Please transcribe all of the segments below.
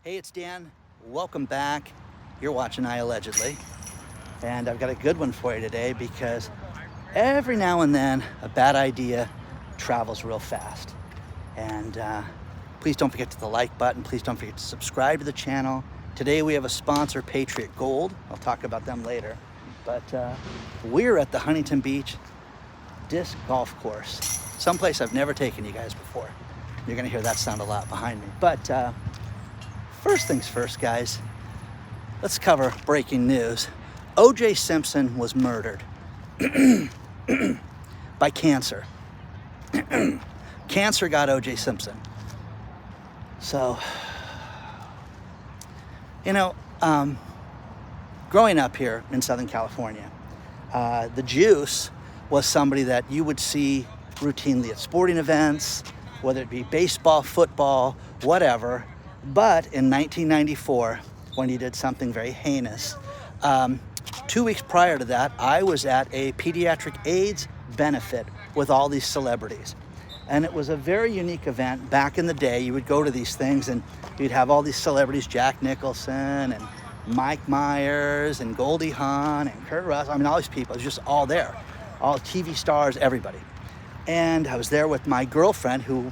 Hey, it's Dan. Welcome back. You're watching iAllegedly. And I've got a good one for you today because every now and then a bad idea travels real fast. And please don't forget to hit the like button. Please don't forget to subscribe to the channel. Today we have a sponsor, Patriot Gold. I'll talk about them later. But we're at the Huntington Beach Disc Golf Course. Someplace I've never taken you guys before. You're gonna hear that sound a lot behind me. But first things first, guys, let's cover breaking news. OJ Simpson was murdered by cancer. Cancer got OJ Simpson. So, growing up here in Southern California, the Juice was somebody that you would see routinely at sporting events, whether it be baseball, football, whatever. But in 1994, when he did something very heinous, 2 weeks prior to that, I was at a pediatric AIDS benefit with all these celebrities. And it was a very unique event. Back in the day, you would go to these things and you'd have all these celebrities, Jack Nicholson and Mike Myers and Goldie Hawn and Kurt Russell. I mean, all these people, it was just all there. All TV stars, everybody. And I was there with my girlfriend, who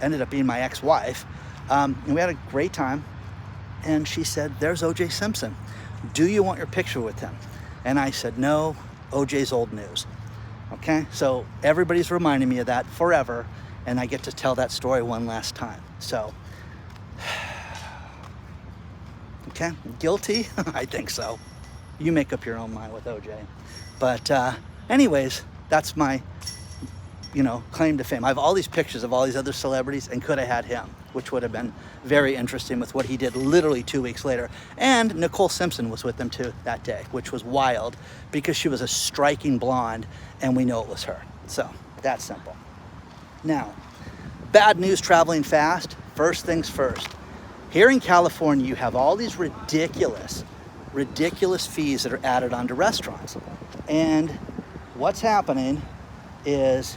ended up being my ex-wife. And we had a great time. And she said, "There's OJ Simpson. Do you want your picture with him?" And I said, "No, OJ's old news." Okay, so everybody's reminding me of that forever, and I get to tell that story one last time. So, okay, guilty? I think so. You make up your own mind with OJ. But anyways, that's my claim to fame. I have all these pictures of all these other celebrities and could have had him, which would have been very interesting with what he did literally 2 weeks later. And Nicole Simpson was with them too that day, which was wild because she was a striking blonde and we know it was her. So that's simple. Now, bad news traveling fast. First things first. Here in California, you have all these ridiculous fees that are added onto restaurants. And what's happening is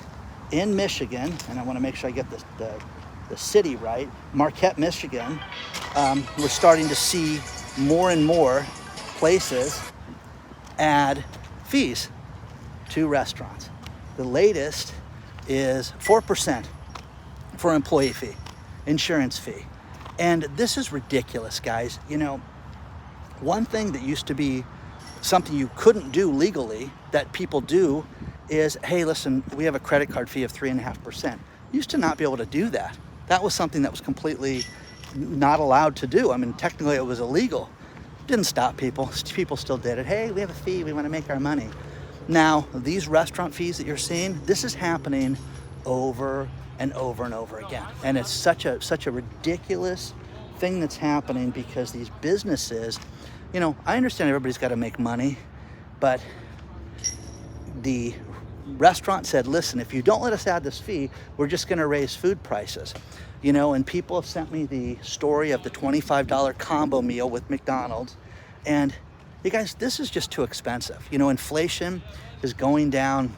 in Michigan, and I want to make sure I get the city right, Marquette, Michigan, we're starting to see more and more places add fees to restaurants. The latest is 4% for employee fee, insurance fee. And this is ridiculous, guys. One thing that used to be something you couldn't do legally that people do is, hey, listen, we have a credit card fee of 3.5%. Used to not be able to do that. That was something that was completely not allowed to do. I mean, technically it was illegal. Didn't stop people. People still did it. Hey, we have a fee. We want to make our money. Now, these restaurant fees that you're seeing, this is happening over and over and over again. And it's such a ridiculous thing that's happening because these businesses, I understand everybody's got to make money, but the restaurant said, listen, if you don't let us add this fee, we're just going to raise food prices. And people have sent me the story of the $25 combo meal with McDonald's. And you guys, this is just too expensive. Inflation is going down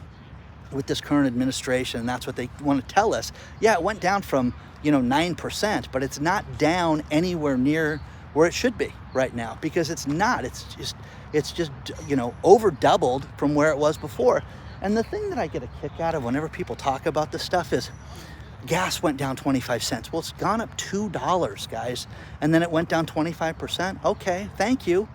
with this current administration, and that's what they want to tell us. Yeah, it went down from 9%, but it's not down anywhere near where it should be right now, because it's not. It's just over doubled from where it was before. And the thing that I get a kick out of whenever people talk about this stuff is gas went down 25 cents. Well, it's gone up $2, guys, and then it went down 25%. Okay, thank you.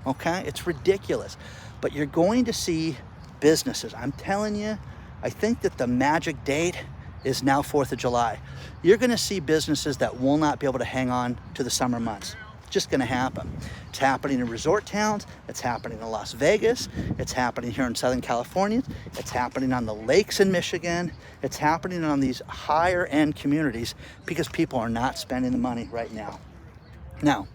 Okay, it's ridiculous. But you're going to see businesses. I'm telling you, I think that the magic date is now 4th of July. You're going to see businesses that will not be able to hang on to the summer months. Just going to happen. It's happening in resort towns. It's happening in Las Vegas. It's happening here in Southern California. It's happening on the lakes in Michigan. It's happening on these higher end communities because people are not spending the money right now. Now,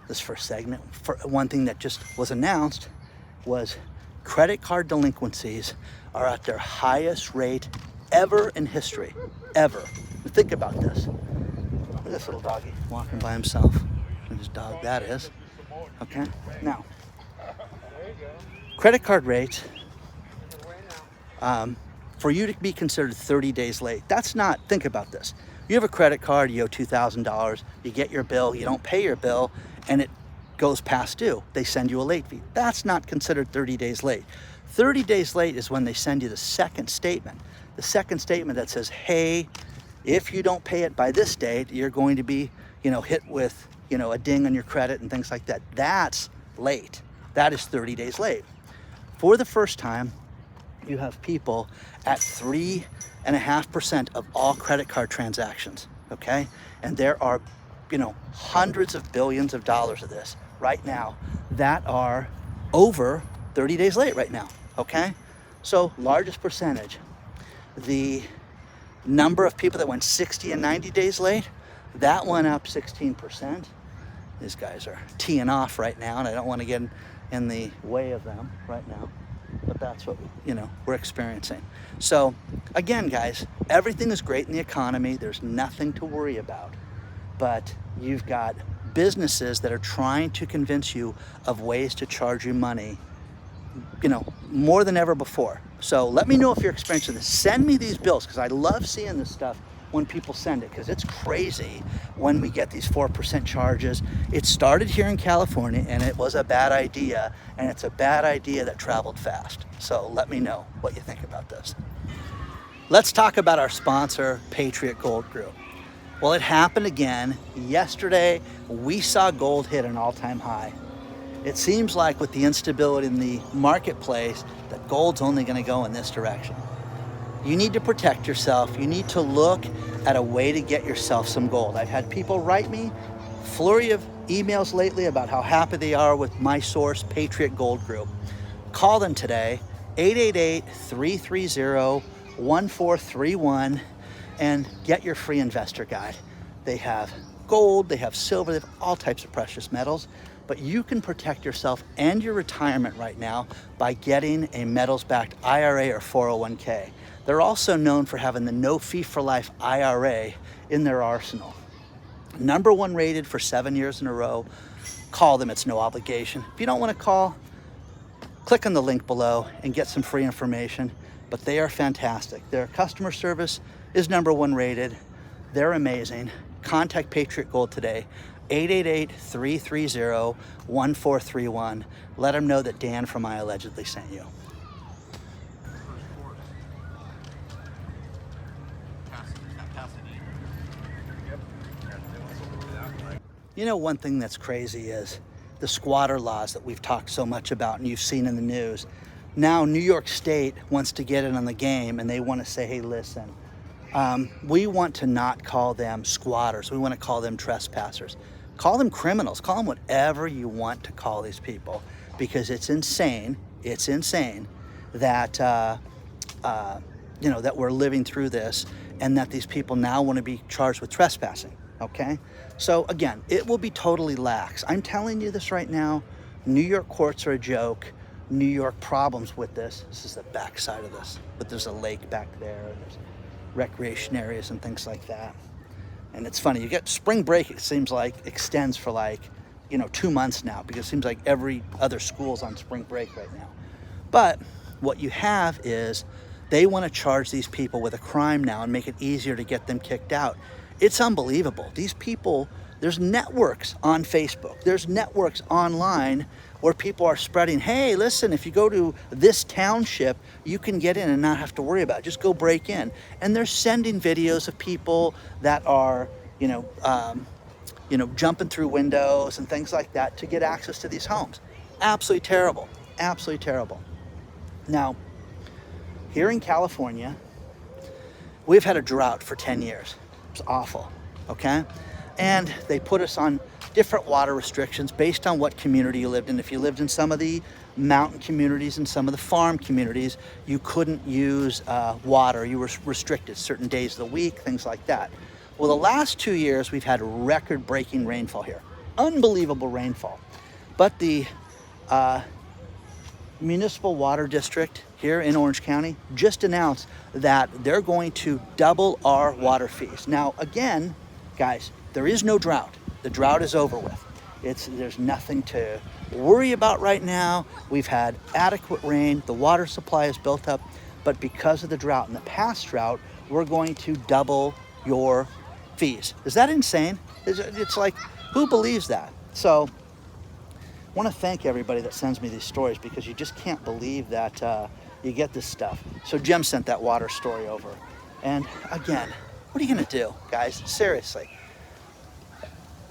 this first segment, one thing that just was announced was credit card delinquencies are at their highest rate ever in history, ever. Think about this. Look at this little doggy walking by himself. His dog, that is. Okay, now, credit card rates, for you to be considered 30 days late, that's not, think about this. You have a credit card, you owe $2,000, you get your bill, you don't pay your bill, and it goes past due. They send you a late fee. That's not considered 30 days late. 30 days late is when they send you the second statement. The second statement that says, hey, if you don't pay it by this date, you're going to be, hit with, a ding on your credit and things like that. That's late. That is 30 days late. For the first time, you have people at 3.5% of all credit card transactions, okay? And there are, hundreds of billions of dollars of this right now that are over 30 days late right now, okay? So largest percentage. The number of people that went 60 and 90 days late, that went up 16%. These guys are teeing off right now, and I don't want to get in the way of them right now, but that's what, we're experiencing. So again, guys, everything is great in the economy. There's nothing to worry about, but you've got businesses that are trying to convince you of ways to charge you money, more than ever before. So let me know if you're experiencing this. Send me these bills, because I love seeing this stuff when people send it, because it's crazy when we get these 4% charges. It started here in California, and it was a bad idea, and it's a bad idea that traveled fast. So let me know what you think about this. Let's talk about our sponsor, Patriot Gold Group. Well, it happened again. Yesterday, we saw gold hit an all-time high. It seems like with the instability in the marketplace, that gold's only going to go in this direction. You need to protect yourself. You need to look at a way to get yourself some gold. I've had people write me a flurry of emails lately about how happy they are with my source, Patriot Gold Group. Call them today, 888-330-1431, and get your free investor guide. They have gold, they have silver, they have all types of precious metals, but you can protect yourself and your retirement right now by getting a metals-backed IRA or 401k. They're also known for having the no fee for life IRA in their arsenal. Number one rated for 7 years in a row. Call them, it's no obligation. If you don't want to call, click on the link below and get some free information, but they are fantastic. Their customer service is number one rated. They're amazing. Contact Patriot Gold today, 888-330-1431. Let them know that Dan from iAllegedly sent you. One thing that's crazy is the squatter laws that we've talked so much about and you've seen in the news. Now New York State wants to get in on the game, and they want to say, hey, listen, we want to not call them squatters. We want to call them trespassers. Call them criminals. Call them whatever you want to call these people, because it's insane. It's insane that, that we're living through this, and that these people now want to be charged with trespassing, okay? So again, it will be totally lax. I'm telling you this right now. New York courts are a joke. New York problems with this. This is the backside of this, but there's a lake back there, and there's recreation areas and things like that. And it's funny, you get spring break, it seems like extends for 2 months now, because it seems like every other school's on spring break right now. But what you have is they want to charge these people with a crime now and make it easier to get them kicked out. It's unbelievable. These people, there's networks on Facebook, there's networks online where people are spreading, hey, listen, if you go to this township, you can get in and not have to worry about it. Just go break in. And they're sending videos of people that are, jumping through windows and things like that to get access to these homes. Absolutely terrible. Absolutely terrible. Now, here in California, we've had a drought for 10 years. It's awful, okay? And they put us on different water restrictions based on what community you lived in. If you lived in some of the mountain communities and some of the farm communities, you couldn't use water. You were restricted certain days of the week, things like that. Well, the last 2 years, we've had record-breaking rainfall here. Unbelievable rainfall. But the Municipal Water District here in Orange County just announced that they're going to double our water fees. Now, again, guys, there is no drought. The drought is over with. There's nothing to worry about right now. We've had adequate rain. The water supply is built up. But because of the drought and the past drought, we're going to double your fees. Is that insane? It's like, who believes that? So I want to thank everybody that sends me these stories, because you just can't believe that you get this stuff. So Jim sent that water story over. And again, what are you going to do, guys? Seriously.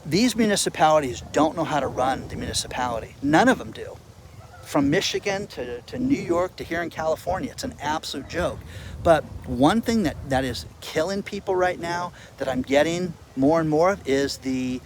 These municipalities don't know how to run the municipality. None of them do. From Michigan to New York to here in California, it's an absolute joke. But one thing that is killing people right now that I'm getting more and more of is the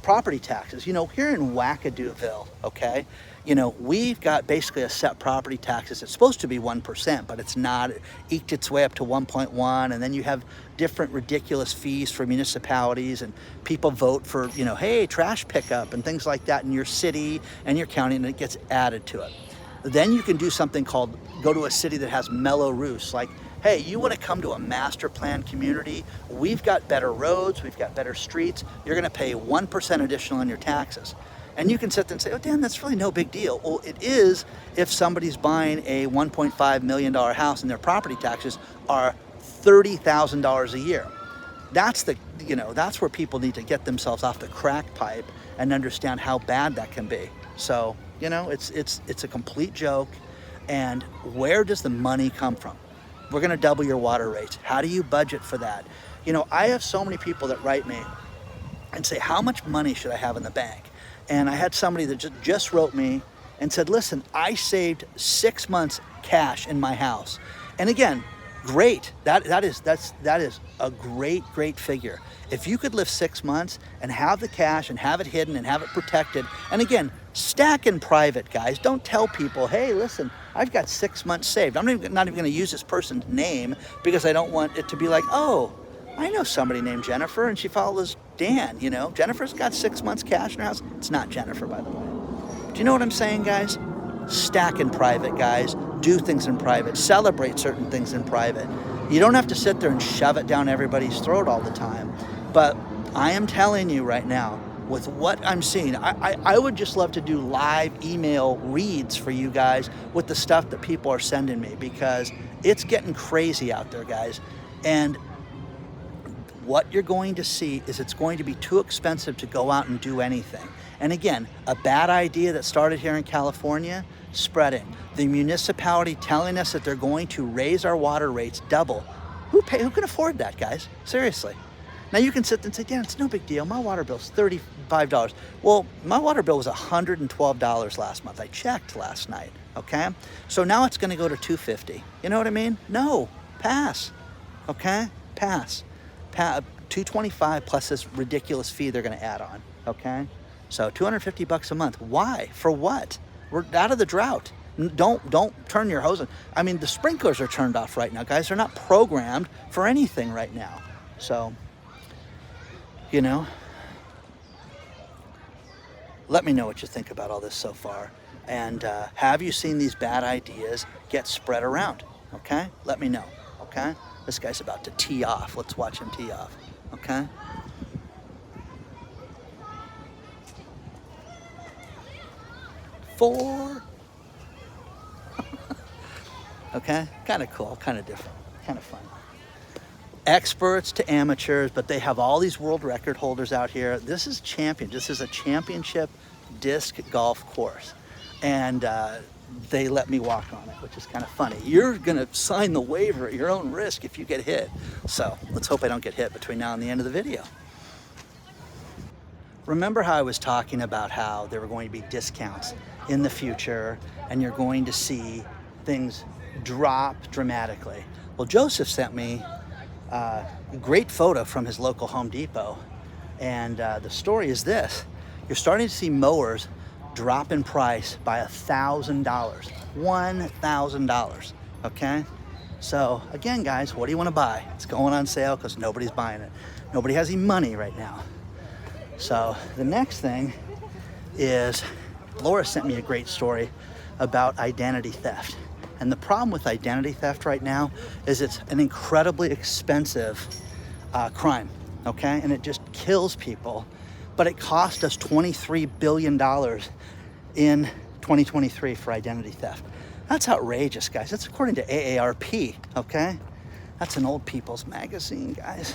property taxes. You know, here in Wackadooville, okay, you know, we've got basically a set property taxes. It's supposed to be 1%, but it's not. It eked its way up to 1.1, and then you have different ridiculous fees for municipalities, and people vote for, you know, hey, trash pickup and things like that in your city and your county, and it gets added to it. Then you can do something called go to a city that has mellow roofs, like, hey, you want to come to a master plan community? We've got better roads, we've got better streets. You're going to pay 1% additional on your taxes. And you can sit there and say, oh, Dan, that's really no big deal. Well, it is if somebody's buying a $1.5 million house and their property taxes are $30,000 a year. That's that's where people need to get themselves off the crack pipe and understand how bad that can be. So, you know, it's a complete joke. And where does the money come from? We're going to double your water rates. How do you budget for that? You know, I have so many people that write me and say, how much money should I have in the bank? And I had somebody that just wrote me and said, listen, I saved 6 months cash in my house. And again, great. That is a great figure. If you could live 6 months and have the cash and have it hidden and have it protected, and again, stack in private, guys. Don't tell people, hey, listen, I've got 6 months saved. I'm not even going to use this person's name, because I don't want it to be like, oh, I know somebody named Jennifer and she follows Dan, you know. Jennifer's got 6 months cash in her house. It's not Jennifer, by the way. Do you know what I'm saying, guys? Stack in private, guys. Do things in private. Celebrate certain things in private. You don't have to sit there and shove it down everybody's throat all the time. But I am telling you right now, with what I'm seeing, I would just love to do live email reads for you guys with the stuff that people are sending me, because it's getting crazy out there, guys. And what you're going to see is it's going to be too expensive to go out and do anything. And again, a bad idea that started here in California, spreading. The municipality telling us that they're going to raise our water rates double. Who can afford that, guys? Seriously. Now you can sit there and say, Dan, it's no big deal. My water bill's $35. Well, my water bill was $112 last month. I checked last night, okay? So now it's gonna go to $250. You know what I mean? No, pass, okay? Pass. $225 plus this ridiculous fee they're going to add on, okay? So $250 a month. Why? For what? We're out of the drought. Don't turn your hose on. I mean, the sprinklers are turned off right now, guys. They're not programmed for anything right now. So, you know, let me know what you think about all this so far. And have you seen these bad ideas get spread around? Okay? Let me know, okay? This guy's about to tee off. Let's watch him tee off, okay? Four. Okay? Kind of cool, kind of different, kind of fun. Experts to amateurs, but they have all these world record holders out here. This is champion. This is a championship disc golf course. And they let me walk on it, which is kind of funny. You're going to sign the waiver at your own risk if you get hit. So let's hope I don't get hit between now and the end of the video. Remember how I was talking about how there were going to be discounts in the future and you're going to see things drop dramatically? Well, Joseph sent me a great photo from his local Home Depot. And the story is this. You're starting to see mowers drop in price by $1,000, $1,000, okay? So again, guys, what do you want to buy? It's going on sale because nobody's buying it. Nobody has any money right now. So the next thing is, Laura sent me a great story about identity theft. And the problem with identity theft right now is it's an incredibly expensive crime, okay? And it just kills people. But it cost us $23 billion in 2023 for identity theft. That's outrageous, guys. That's according to AARP, okay? That's an old people's magazine, guys.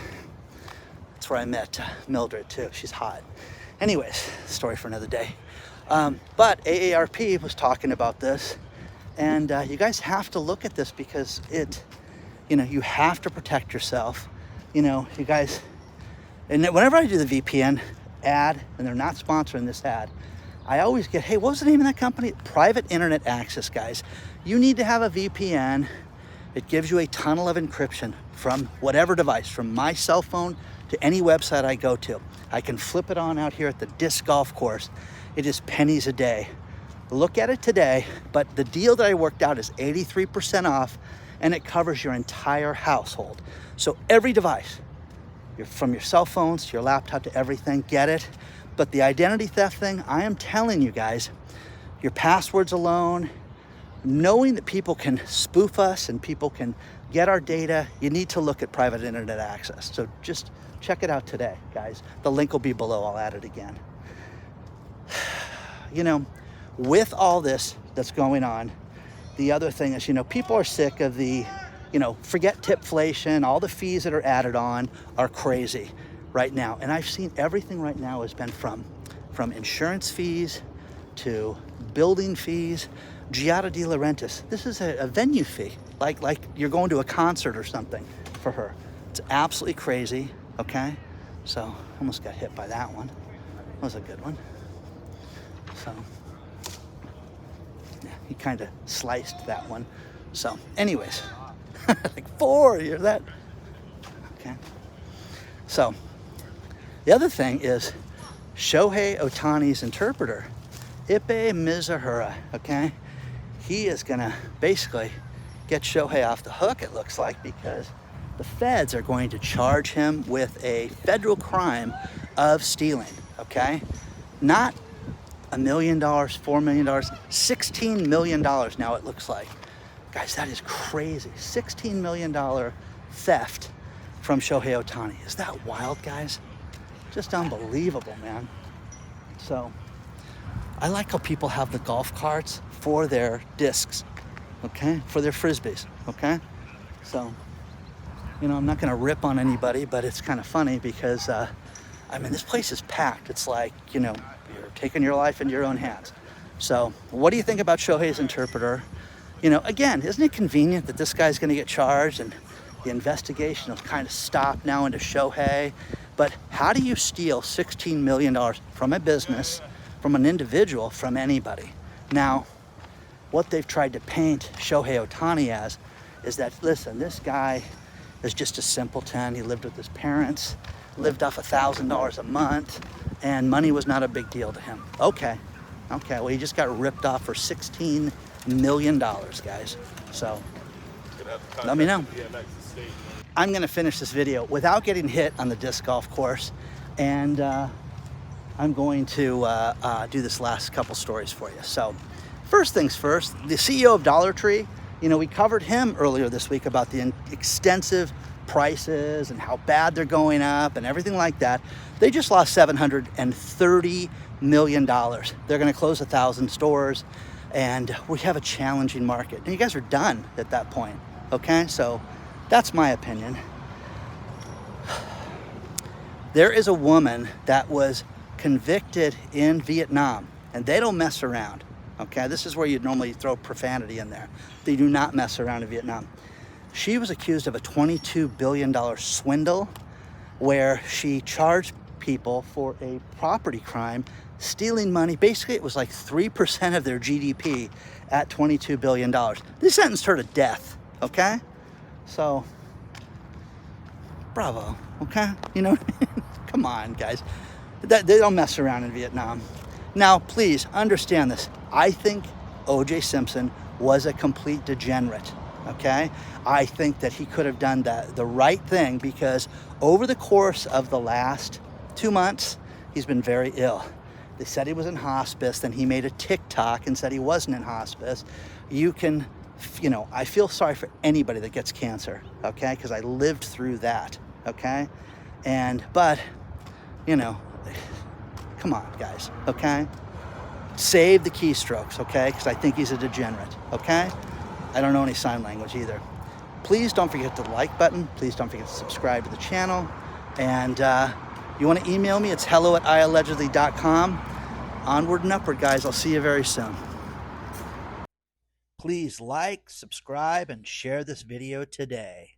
That's where I met Mildred too. She's hot. Anyways, story for another day. But AARP was talking about this, and you guys have to look at this because you have to protect yourself. You guys, and whenever I do the VPN ad, and they're not sponsoring this ad, I always get, hey, what was the name of that company? Private Internet Access, guys. You need to have a VPN. It gives you a tunnel of encryption from whatever device, from my cell phone to any website I go to. I can flip it on out here at the disc golf course. It is pennies a day. Look at it today, but the deal that I worked out is 83% off, and it covers your entire household. So every device, from your cell phones to your laptop to everything, get it. But the identity theft thing, I am telling you guys, your passwords alone, knowing that people can spoof us and people can get our data, you need to look at private internet access. So just check it out today, guys. The link will be below. I'll add it again. With all this that's going on, the other thing is, people are sick of the, forget tipflation, all the fees that are added on are crazy right now. And I've seen everything right now has been from insurance fees to building fees, Giada de Laurentiis. This is a venue fee, like you're going to a concert or something for her. It's absolutely crazy, okay? So, almost got hit by that one. That was a good one. So, yeah, he kind of sliced that one. So, anyways, like 4, you're that. Okay. So, the other thing is Shohei Ohtani's interpreter, Ipe Mizahura, okay? He is gonna basically get Shohei off the hook, it looks like, because the feds are going to charge him with a federal crime of stealing, okay? Not $1 million, $4 million, $16 million now it looks like. Guys, that is crazy. $16 million theft from Shohei Ohtani. Is that wild, guys? Just unbelievable, man. So, I like how people have the golf carts for their discs, okay? For their frisbees, okay? So, I'm not gonna rip on anybody, but it's kind of funny because, this place is packed. It's like, you're taking your life into your own hands. So, what do you think about Shohei's interpreter? Again, isn't it convenient that this guy's gonna get charged and the investigation will kind of stop now into Shohei? But how do you steal $16 million from a business, from an individual, from anybody? Now, what they've tried to paint Shohei Ohtani as is that, listen, this guy is just a simpleton. He lived with his parents, lived off $1,000 a month, and money was not a big deal to him. Okay, well, he just got ripped off for $16 million, guys. So, let me know. I'm gonna finish this video without getting hit on the disc golf course, and I'm going to do this last couple stories for you. So, first things first, the CEO of Dollar Tree, we covered him earlier this week about the extensive prices and how bad they're going up and everything like that. They just lost $730 million. They're gonna close 1,000 stores, and we have a challenging market. And you guys are done at that point, okay? So, that's my opinion. There is a woman that was convicted in Vietnam, and they don't mess around, okay? This is where you'd normally throw profanity in there. They do not mess around in Vietnam. She was accused of a $22 billion swindle where she charged people for a property crime, stealing money. Basically, it was like 3% of their GDP at $22 billion. They sentenced her to death, okay? So, bravo, okay? Come on, guys. They don't mess around in Vietnam. Now, please understand this. I think OJ Simpson was a complete degenerate, okay? I think that he could have done the right thing because over the course of the last 2 months, he's been very ill. They said he was in hospice, then he made a TikTok and said he wasn't in hospice. I feel sorry for anybody that gets cancer, okay? Because I lived through that, okay? But, come on, guys, okay? Save the keystrokes, okay? Because I think he's a degenerate, okay? I don't know any sign language either. Please don't forget the like button. Please don't forget to subscribe to the channel. And You want to email me? It's hello@iallegedly.com. Onward and upward, guys. I'll see you very soon. Please like, subscribe, and share this video today.